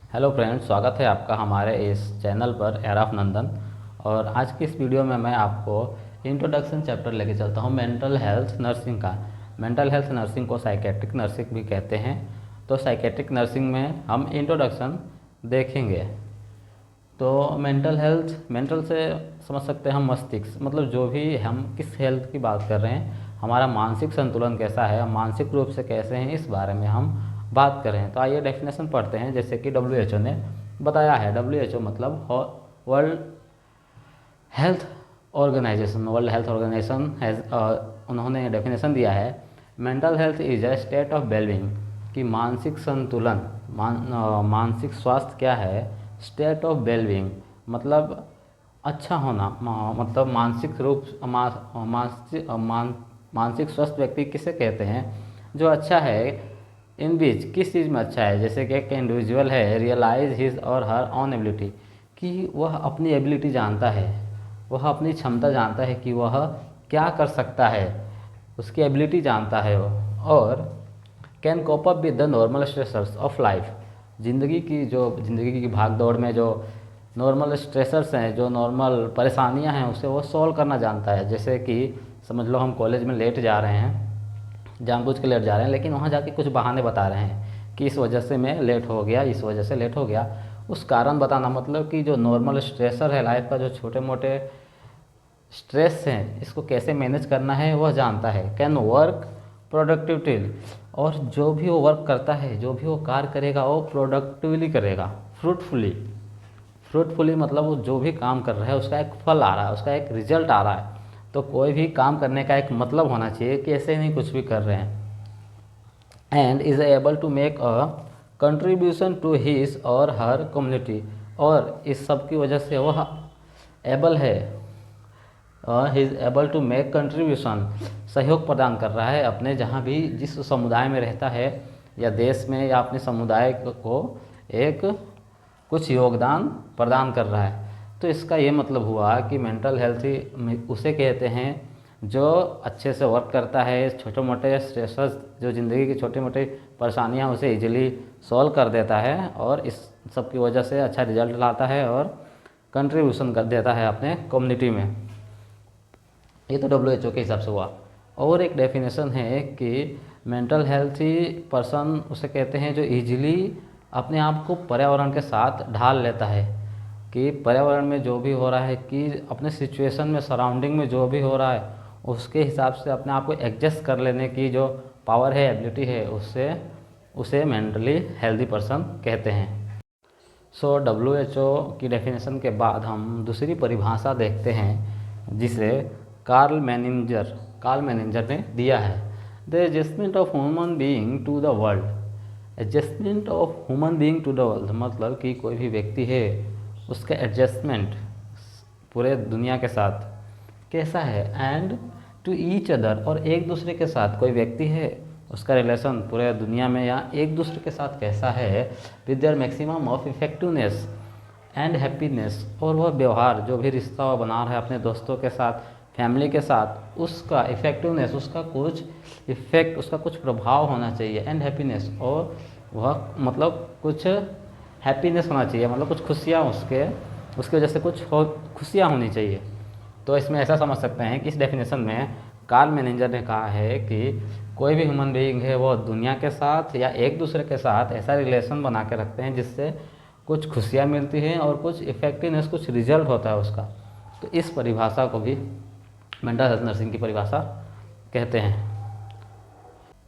Hello friends, स्वागत है आपका हमारे इस चैनल पर एर ऑफ नंदन। और आज की इस वीडियो में मैं आपको इंट्रोडक्शन चैप्टर लेके चलता हूँ मेंटल हेल्थ नर्सिंग का। मेंटल हेल्थ नर्सिंग को साइकेट्रिक नर्सिंग भी कहते हैं। तो साइकेट्रिक नर्सिंग में हम इंट्रोडक्शन देखेंगे। तो मेंटल से समझ सकते हैं हम मस्तिष्क, मतलब जो भी हम किस हेल्थ की बात कर रहे हैं, हमारा मानसिक संतुलन कैसा है, हम मानसिक रूप से कैसे हैं, इस बारे में हम बात कर रहे हैं। तो आइए डेफिनेशन पढ़ते हैं। जैसे कि WHO ने बताया है। WHO मतलब वर्ल्ड हेल्थ ऑर्गेनाइजेशन हैज़ उन्होंने डेफिनेशन दिया है, mental health is a state of wellbeing, कि मानसिक संतुलन, मानसिक स्वास्थ्य क्या है, स्टेट ऑफ वेलबींग मतलब अच्छा होना, मतलब मानसिक रूप मानसिक स्वस्थ व्यक्ति किसे कहते हैं, जो अच्छा है। इन बीच किस चीज़ में अच्छा है, जैसे कि एक इंडिविजुअल है realise his or her on ability, कि वह अपनी एबिलिटी जानता है, वह अपनी क्षमता जानता है कि वह क्या कर सकता है, उसकी एबिलिटी जानता है वो। और can cope up with the normal stressors of life, ज़िंदगी की भाग दौड़ में जो नॉर्मल स्ट्रेसर्स हैं, जो नॉर्मल परेशानियां हैं, उसे वो सॉल्व करना जानता है। जैसे कि समझ लो हम कॉलेज में लेट जा रहे हैं, जानबूझ के लेट जा रहे हैं, लेकिन वहाँ जाके कुछ बहाने बता रहे हैं कि इस वजह से मैं लेट हो गया, इस वजह से लेट हो गया। उस कारण बताना मतलब कि जो नॉर्मल स्ट्रेसर है लाइफ का, जो छोटे मोटे स्ट्रेस हैं, इसको कैसे मैनेज करना है वह जानता है। कैन वर्क प्रोडक्टिवली, और जो भी वो वर्क करता है, जो भी वो कार्य करेगा, वो प्रोडक्टिवली करेगा, फ्रूटफुली मतलब वो जो भी काम कर रहा है उसका एक फल आ रहा है, उसका एक रिजल्ट आ रहा है। तो कोई भी काम करने का एक मतलब होना चाहिए कि ऐसे नहीं कुछ भी कर रहे हैं। And is able to make a contribution to his or her community, और इस सब की वजह से वह एबल है, he is able to make contribution, सहयोग प्रदान कर रहा है अपने जहाँ भी जिस समुदाय में रहता है, या देश में, या अपने समुदाय को एक कुछ योगदान प्रदान कर रहा है। तो इसका ये मतलब हुआ कि मेंटल हेल्थ ही उसे कहते हैं जो अच्छे से वर्क करता है, छोटे मोटे स्ट्रेसर्स, जो ज़िंदगी की छोटी मोटी परेशानियां उसे इजीली सॉल्व कर देता है, और इस सब की वजह से अच्छा रिजल्ट लाता है और कंट्रीब्यूशन कर देता है अपने कम्युनिटी में। ये तो WHO के हिसाब से हुआ। और एक डेफिनेशन है कि मेंटल हेल्थी पर्सन उसे कहते हैं जो इजीली अपने आप को पर्यावरण के साथ ढाल लेता है, कि पर्यावरण में जो भी हो रहा है, कि अपने सिचुएशन में, सराउंडिंग में जो भी हो रहा है, उसके हिसाब से अपने आप को एडजस्ट कर लेने की जो पावर है, एबिलिटी है, उससे उसे मेंटली हेल्दी पर्सन कहते हैं। सो WHO की डेफिनेशन के बाद हम दूसरी परिभाषा देखते हैं, जिसे कार्ल मैनेजर ने दिया है। The adjustment of human being to the world, adjustment of human being to the world मतलब कि कोई भी व्यक्ति है, उसका एडजस्टमेंट पूरे दुनिया के साथ कैसा है, एंड टू ईच अदर, और एक दूसरे के साथ कोई व्यक्ति है, उसका रिलेशन पूरे दुनिया में या एक दूसरे के साथ कैसा है, with their maximum of effectiveness and happiness, और वह व्यवहार, जो भी रिश्ता वह बना रहा है अपने दोस्तों के साथ, फैमिली के साथ, उसका इफेक्टिवनेस, उसका कुछ इफेक्ट, उसका कुछ प्रभाव होना चाहिए, एंड हैप्पीनेस, और वह मतलब कुछ हैप्पीनेस होना चाहिए, मतलब कुछ खुशियाँ उसके वजह से कुछ खुशियाँ होनी चाहिए। तो इसमें ऐसा समझ सकते हैं कि इस डेफिनेशन में कार्ल मैनेजर ने कहा है कि कोई भी ह्यूमन बीइंग है वो दुनिया के साथ या एक दूसरे के साथ ऐसा रिलेशन बना के रखते हैं जिससे कुछ खुशियाँ मिलती हैं और कुछ इफेक्टिवनेस, कुछ रिजल्ट होता है उसका। तो इस परिभाषा को भी मेंटल हेल्थ नर्सिंग की परिभाषा कहते हैं।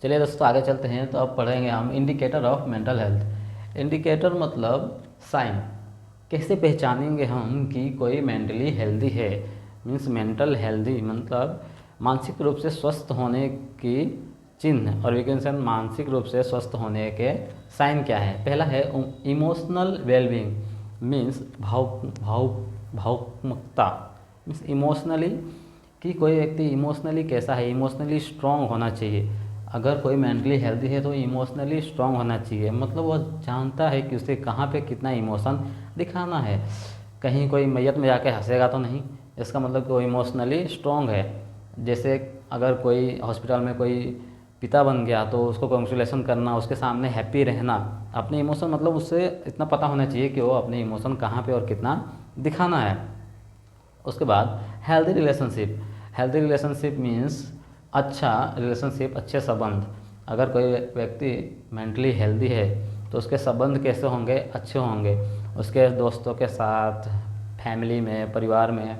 चलिए दोस्तों आगे चलते हैं। तो अब पढ़ेंगे हम indicator of mental health. Indicator मतलब साइन, कैसे पहचानेंगे हम कि कोई मेंटली हेल्दी है। मीन्स मेंटल हेल्दी मतलब मानसिक रूप से स्वस्थ होने की चिन्ह, और विकेंसन मानसिक रूप से स्वस्थ होने के साइन क्या है। पहला है इमोशनल वेलबींग, मीन्स भावुकता, मीन्स इमोशनली, कि कोई व्यक्ति इमोशनली कैसा है, इमोशनली स्ट्रांग होना चाहिए। अगर कोई मेंटली हेल्दी है तो इमोशनली स्ट्रांग होना चाहिए, मतलब वह जानता है कि उसे कहाँ पे कितना इमोशन दिखाना है। कहीं कोई मैयत में जाके हंसेगा तो नहीं, इसका मतलब कि वो इमोशनली स्ट्रांग है। जैसे अगर कोई हॉस्पिटल में कोई पिता बन गया तो उसको कॉन्ग्रेचुलेसन करना, उसके सामने हैप्पी रहना, अपने इमोशन मतलब उससे इतना पता होना चाहिए कि वो अपने इमोशन कहाँ पे और कितना दिखाना है। उसके बाद healthy relationship. Healthy relationship means अच्छा रिलेशनशिप, अच्छे संबंध। अगर कोई व्यक्ति मेंटली हेल्दी है तो उसके संबंध कैसे होंगे, अच्छे होंगे। उसके दोस्तों के साथ, फैमिली में, परिवार में,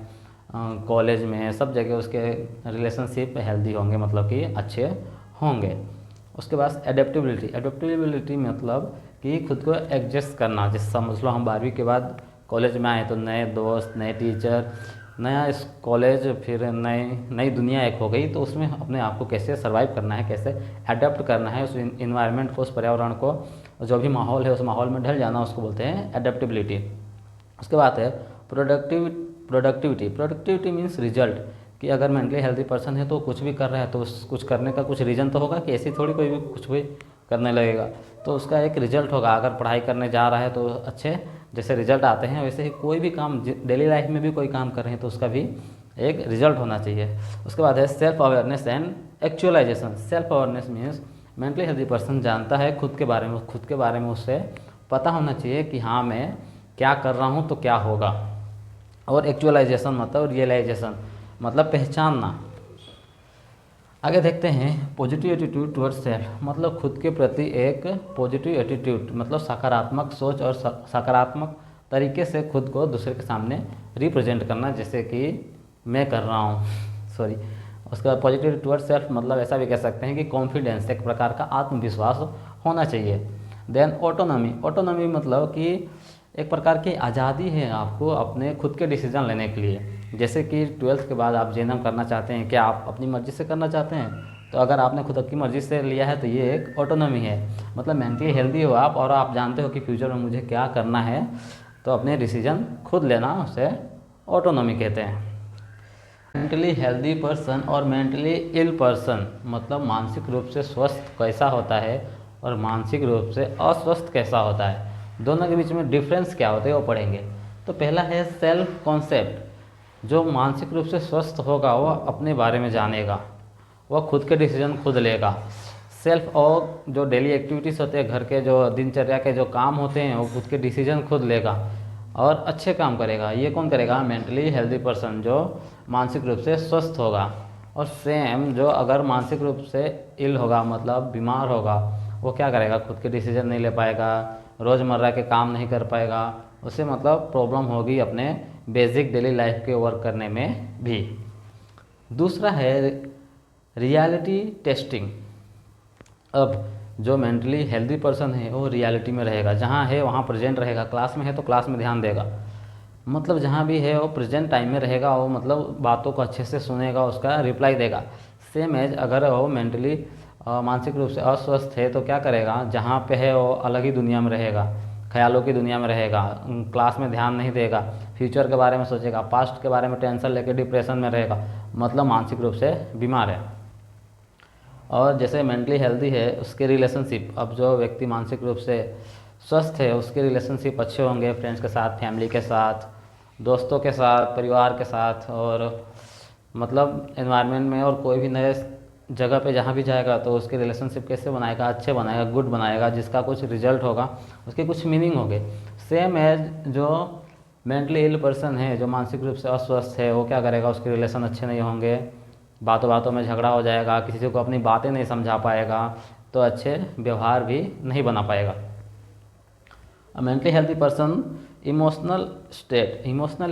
कॉलेज में, सब जगह उसके रिलेशनशिप हेल्दी होंगे, मतलब कि अच्छे होंगे। उसके बाद एडेप्टेबिलिटी। एडेप्टेबिलिटी मतलब कि खुद को एडजस्ट करना। जैसे समझ लो हम 12वीं के बाद कॉलेज में आए तो नए दोस्त, नए टीचर, नया इस कॉलेज, फिर नई दुनिया एक हो गई, तो उसमें अपने आप को कैसे सर्वाइव करना है, कैसे अडेप्ट करना है उस इन्वायरमेंट को, उस पर्यावरण को, जो भी माहौल है उस माहौल में ढल जाना, उसको बोलते हैं एडेप्टेबिलिटी। उसके बाद है प्रोडक्टिविटी। प्रोडक्टिविटी मीन्स रिजल्ट, कि अगर मेंटली हेल्दी पर्सन है तो कुछ भी कर रहा है तो कुछ करने का कुछ रीज़न तो होगा, कि ऐसी थोड़ी कोई भी कुछ भी करने लगेगा, तो उसका एक रिजल्ट होगा। अगर पढ़ाई करने जा रहा है तो अच्छे जैसे रिजल्ट आते हैं, वैसे ही कोई भी काम, डेली लाइफ में भी कोई काम कर रहे हैं तो उसका भी एक रिजल्ट होना चाहिए। उसके बाद है self awareness and actualisation. Self awareness means mentally healthy person जानता है खुद के बारे में उससे पता होना चाहिए कि हाँ मैं क्या कर रहा हूँ तो क्या होगा। और एक्चुअलाइजेशन मतलब रियलाइजेशन, मतलब पहचानना। आगे देखते हैं पॉजिटिव एटीट्यूड टुवर्ड्स सेल्फ, मतलब खुद के प्रति एक पॉजिटिव एटीट्यूड, मतलब सकारात्मक सोच और सकारात्मक तरीके से खुद को दूसरे के सामने रिप्रेजेंट करना, जैसे कि मैं कर रहा हूँ सॉरी। उसके बाद पॉजिटिव टुवर्ड्स सेल्फ मतलब ऐसा भी कह सकते हैं कि कॉन्फिडेंस, एक प्रकार का आत्मविश्वास होना चाहिए। Then autonomy. ऑटोनॉमी मतलब कि एक प्रकार की आज़ादी है आपको अपने खुद के डिसीजन लेने के लिए। जैसे कि 12th के बाद आप जेएनएम करना चाहते हैं, क्या आप अपनी मर्ज़ी से करना चाहते हैं? तो अगर आपने खुद की मर्ज़ी से लिया है तो ये एक ऑटोनॉमी है, मतलब मेंटली हेल्दी हो आप और आप जानते हो कि फ्यूचर में मुझे क्या करना है, तो अपने डिसीजन खुद लेना, उसे ऑटोनॉमी कहते हैं। मेंटली हेल्दी पर्सन और मेंटली इल पर्सन, मतलब मानसिक रूप से स्वस्थ कैसा होता है और मानसिक रूप से अस्वस्थ कैसा होता है, दोनों के बीच में डिफरेंस क्या होते हैं वो पढ़ेंगे। तो पहला है सेल्फ कॉन्सेप्ट। जो मानसिक रूप से स्वस्थ होगा वह अपने बारे में जानेगा, वह खुद के डिसीजन खुद लेगा। सेल्फ और जो डेली एक्टिविटीज़ होते हैं, घर के जो दिनचर्या के जो काम होते हैं, वो खुद के डिसीजन खुद लेगा और अच्छे काम करेगा। ये कौन करेगा? मेंटली हेल्दी पर्सन, जो मानसिक रूप से स्वस्थ होगा। और सेम जो अगर मानसिक रूप से इल होगा, मतलब बीमार होगा, वो क्या करेगा? खुद के डिसीजन नहीं ले पाएगा, रोज़मर्रा के काम नहीं कर पाएगा, उसे मतलब प्रॉब्लम होगी अपने बेसिक डेली लाइफ के वर्क करने में भी। दूसरा है रियलिटी टेस्टिंग। अब जो मेंटली हेल्दी पर्सन है वो रियलिटी में रहेगा, जहाँ है वहाँ प्रेजेंट रहेगा। क्लास में है तो क्लास में ध्यान देगा, मतलब जहाँ भी है वो प्रेजेंट टाइम में रहेगा, वो मतलब बातों को अच्छे से सुनेगा, उसका रिप्लाई देगा। सेम एज अगर वो मेंटली मानसिक रूप से अस्वस्थ है तो क्या करेगा? जहाँ पे है वो अलग ही दुनिया में रहेगा, ख्यालों की दुनिया में रहेगा, क्लास में ध्यान नहीं देगा, फ्यूचर के बारे में सोचेगा, पास्ट के बारे में टेंशन लेकर डिप्रेशन में रहेगा, मतलब मानसिक रूप से बीमार है। और जैसे मेंटली हेल्दी है उसके रिलेशनशिप, अब जो व्यक्ति मानसिक रूप से स्वस्थ है उसके रिलेशनशिप अच्छे होंगे, फ्रेंड्स के साथ, फैमिली के साथ, दोस्तों के साथ, परिवार के साथ, और मतलब एनवायरनमेंट में और कोई भी नए जगह पे जहाँ भी जाएगा तो उसके रिलेशनशिप कैसे बनाएगा? अच्छे बनाएगा, गुड बनाएगा, जिसका कुछ रिजल्ट होगा, उसके कुछ मीनिंग होंगे। सेम एज जो मेंटली इल पर्सन है, जो मानसिक रूप से अस्वस्थ है, वो क्या करेगा? उसके रिलेशन अच्छे नहीं होंगे, बातों बातों में झगड़ा हो जाएगा, किसी को अपनी बातें नहीं समझा पाएगा, तो अच्छे व्यवहार भी नहीं बना पाएगा। Mentally healthy person emotional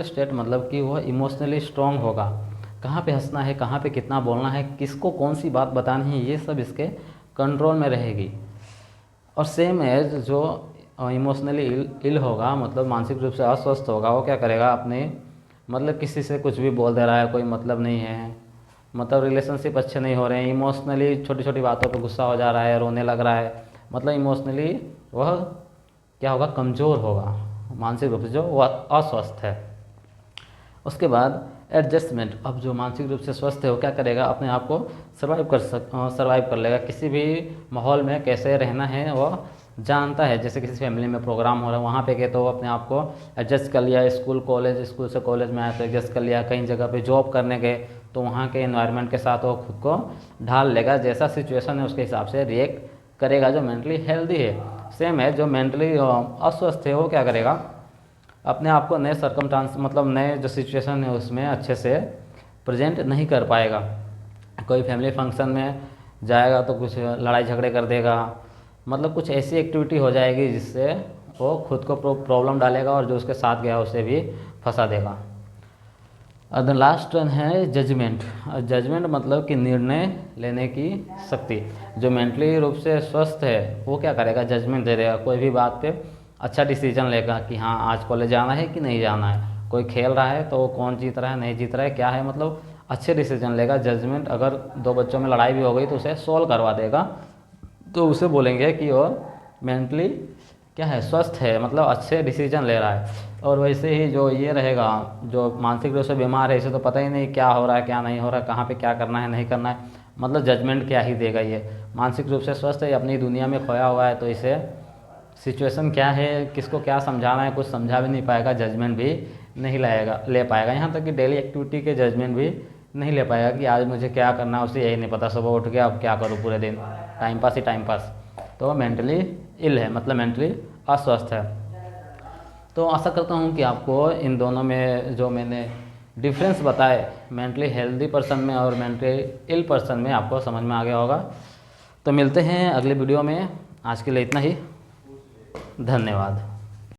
state मतलब कि वह इमोशनली स्ट्रॉन्ग होगा, कहाँ पे हंसना है, कहाँ पे कितना बोलना है, किसको कौन सी बात बतानी है, ये सब इसके कंट्रोल में रहेगी। और सेम एज जो इमोशनली इल होगा, मतलब मानसिक रूप से अस्वस्थ होगा, वो क्या करेगा? अपने मतलब किसी से कुछ भी बोल दे रहा है, कोई मतलब नहीं है, मतलब रिलेशनशिप अच्छे नहीं हो रहे हैं, इमोशनली छोटी छोटी बातों पे गुस्सा हो जा रहा है, रोने लग रहा है, मतलब इमोशनली वह क्या होगा? कमज़ोर होगा, मानसिक रूप से जो वह अस्वस्थ है। उसके बाद एडजस्टमेंट। अब जो मानसिक रूप से स्वस्थ है वो क्या करेगा? अपने आप को सर्वाइव कर लेगा, किसी भी माहौल में कैसे रहना है वो जानता है, जैसे किसी फैमिली में प्रोग्राम हो रहा है वहाँ पे गए तो वो अपने आप को एडजस्ट कर लिया, स्कूल से कॉलेज में आया तो एडजस्ट कर लिया, कहीं जगह पे जॉब करने गए तो वहाँ के एनवायरनमेंट के साथ वो खुद को ढाल लेगा, जैसा सिचुएशन है उसके हिसाब से रिएक्ट करेगा, जो मेंटली हेल्दी है। सेम है जो मेंटली अस्वस्थ है वो क्या करेगा, अपने आप को नए सर्कमस्टांस मतलब नए जो सिचुएशन है उसमें अच्छे से प्रेजेंट नहीं कर पाएगा। कोई फैमिली फंक्शन में जाएगा तो कुछ लड़ाई झगड़े कर देगा, मतलब कुछ ऐसी एक्टिविटी हो जाएगी जिससे वो खुद को प्रॉब्लम डालेगा और जो उसके साथ गया उसे भी फंसा देगा। द लास्ट वन है जजमेंट। जजमेंट मतलब कि निर्णय लेने की शक्ति। जो मेंटली रूप से स्वस्थ है वो क्या करेगा, जजमेंट दे देगा, कोई भी बात पे अच्छा डिसीजन लेगा कि हाँ आज कॉलेज जाना है कि नहीं जाना है, कोई खेल रहा है तो कौन जीत रहा है नहीं जीत रहा है क्या है, मतलब अच्छे डिसीजन लेगा। जजमेंट, अगर दो बच्चों में लड़ाई भी हो गई तो उसे सॉल्व करवा देगा, तो उसे बोलेंगे कि वो मेंटली क्या है, स्वस्थ है, मतलब अच्छे डिसीजन ले रहा है। और वैसे ही जो ये रहेगा, जो मानसिक रूप से बीमार है, इसे तो पता ही नहीं क्या हो रहा है क्या नहीं हो रहा है, कहाँ पे क्या करना है नहीं करना है, मतलब जजमेंट क्या ही देगा। ये मानसिक रूप से स्वस्थ है, अपनी दुनिया में खोया हुआ है, तो इसे सिचुएशन क्या है, किसको क्या समझाना है, कुछ समझा भी नहीं पाएगा, जजमेंट भी नहीं ले पाएगा। यहाँ तक कि डेली एक्टिविटी के जजमेंट भी नहीं ले पाएगा कि आज मुझे क्या करना है, उसे यही नहीं पता, सुबह उठ गया अब क्या करूँ पूरे दिन, टाइम पास ही टाइम पास। तो मेंटली इल है, मतलब मेंटली अस्वस्थ है। तो आशा करता हूँ कि आपको इन दोनों में जो मैंने डिफरेंस बताए मेंटली हेल्दी पर्सन में और मेंटली इल पर्सन में, आपको समझ में आ गया होगा। तो मिलते हैं अगले वीडियो में, आज के लिए इतना ही, धन्यवाद।